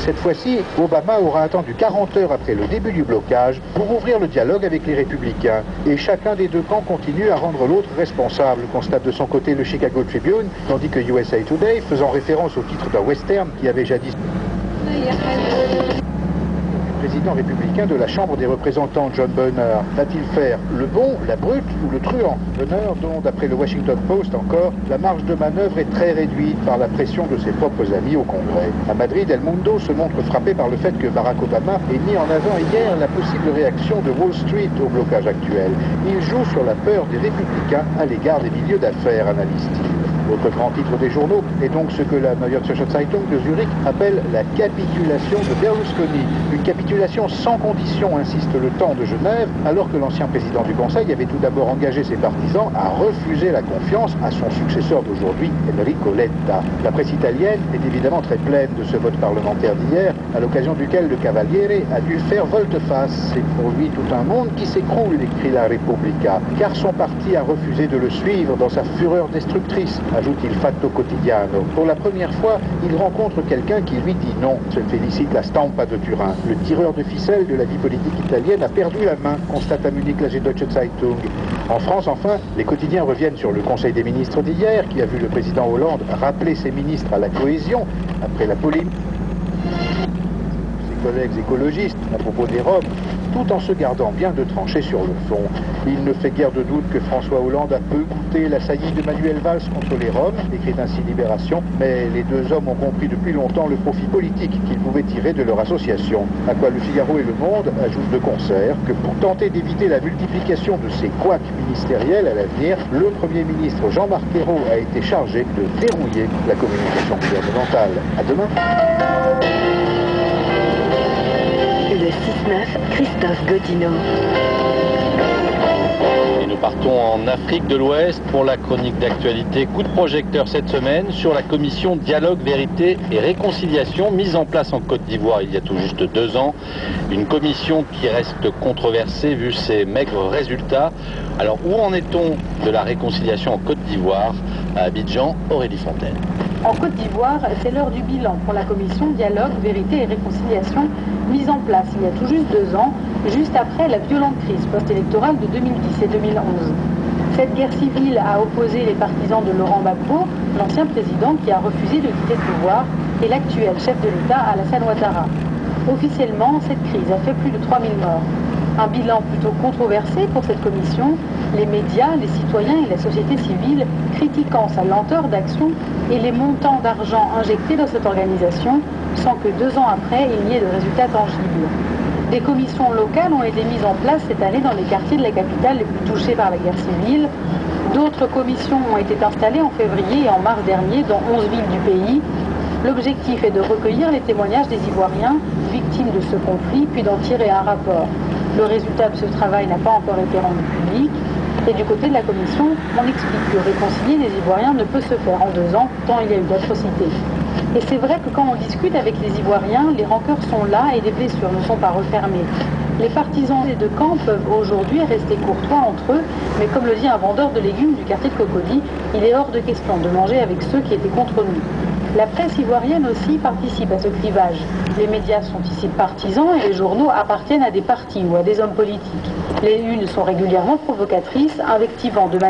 Cette fois-ci, Obama aura attendu 40 heures après le début du blocage pour ouvrir le dialogue avec les républicains. Et chacun des deux camps continue à rendre l'autre responsable, constate de son côté le Chicago Tribune, tandis que USA Today, faisant référence au titre d'un western qui avait jadis... président républicain de la Chambre des représentants, John Boehner, va-t-il faire le bon, la brute ou le truand? Boehner, dont, d'après le Washington Post encore, la marge de manœuvre est très réduite par la pression de ses propres amis au Congrès. À Madrid, El Mundo se montre frappé par le fait que Barack Obama ait mis en avant hier la possible réaction de Wall Street au blocage actuel. Il joue sur la peur des républicains à l'égard des milieux d'affaires, analyse-t-il. Autre grand titre des journaux est donc ce que la Neue Zürcher Zeitung de Zurich appelle la capitulation de Berlusconi. Une capitulation sans condition, insiste le Temps de Genève, alors que l'ancien président du Conseil avait tout d'abord engagé ses partisans à refuser la confiance à son successeur d'aujourd'hui, Enrico Letta. La presse italienne est évidemment très pleine de ce vote parlementaire d'hier, à l'occasion duquel le Cavaliere a dû faire volte-face. C'est pour lui tout un monde qui s'écroule, écrit la Repubblica, car son parti a refusé de le suivre dans sa fureur destructrice, ajoute-t-il Fatto Quotidiano. Pour la première fois, il rencontre quelqu'un qui lui dit non, se félicite la Stampa de Turin. Le tireur de ficelle de la vie politique italienne a perdu la main, constate à Munich la Süddeutsche Zeitung. En France, enfin, les quotidiens reviennent sur le Conseil des ministres d'hier, qui a vu le président Hollande rappeler ses ministres à la cohésion après la polémique. Ses collègues écologistes à propos des Roms, tout en se gardant bien de trancher sur le fond. Il ne fait guère de doute que François Hollande a peu goûté la saillie de Manuel Valls contre les Roms, écrit ainsi Libération, mais les deux hommes ont compris depuis longtemps le profit politique qu'ils pouvaient tirer de leur association. À quoi Le Figaro et Le Monde ajoutent de concert que pour tenter d'éviter la multiplication de ces couacs ministériels à l'avenir, le Premier ministre Jean-Marc Ayrault a été chargé de verrouiller la communication gouvernementale. À demain. Le 6-9, Christophe Godineau. Et nous partons en Afrique de l'Ouest pour la chronique d'actualité. Coup de projecteur cette semaine sur la commission Dialogue, Vérité et Réconciliation mise en place en Côte d'Ivoire il y a tout juste 2 ans. Une commission qui reste controversée vu ses maigres résultats. Alors où en est-on de la réconciliation en Côte d'Ivoire? À Abidjan, Aurélie Fontaine. En Côte d'Ivoire, c'est l'heure du bilan pour la commission Dialogue, Vérité et Réconciliation mise en place il y a tout juste 2 ans, juste après la violente crise post-électorale de 2010 et 2011. Cette guerre civile a opposé les partisans de Laurent Gbagbo, l'ancien président qui a refusé de quitter le pouvoir, et l'actuel chef de l'État, Alassane Ouattara. Officiellement, cette crise a fait plus de 3000 morts. Un bilan plutôt controversé pour cette commission, les médias, les citoyens et la société civile critiquant sa lenteur d'action et les montants d'argent injectés dans cette organisation sans que 2 ans après il n'y ait de résultats tangibles. Des commissions locales ont été mises en place cette année dans les quartiers de la capitale les plus touchés par la guerre civile. D'autres commissions ont été installées en février et en mars dernier dans 11 villes du pays. L'objectif est de recueillir les témoignages des Ivoiriens victimes de ce conflit puis d'en tirer un rapport. Le résultat de ce travail n'a pas encore été rendu public. Et du côté de la commission, on explique que réconcilier les Ivoiriens ne peut se faire en 2 ans, tant il y a eu d'atrocités. Et c'est vrai que quand on discute avec les Ivoiriens, les rancœurs sont là et les blessures ne sont pas refermées. Les partisans des deux camps peuvent aujourd'hui rester courtois entre eux, mais comme le dit un vendeur de légumes du quartier de Cocody, il est hors de question de manger avec ceux qui étaient contre nous. La presse ivoirienne aussi participe à ce clivage. Les médias sont ici partisans et les journaux appartiennent à des partis ou à des hommes politiques. Les unes sont régulièrement provocatrices, invectivant de manière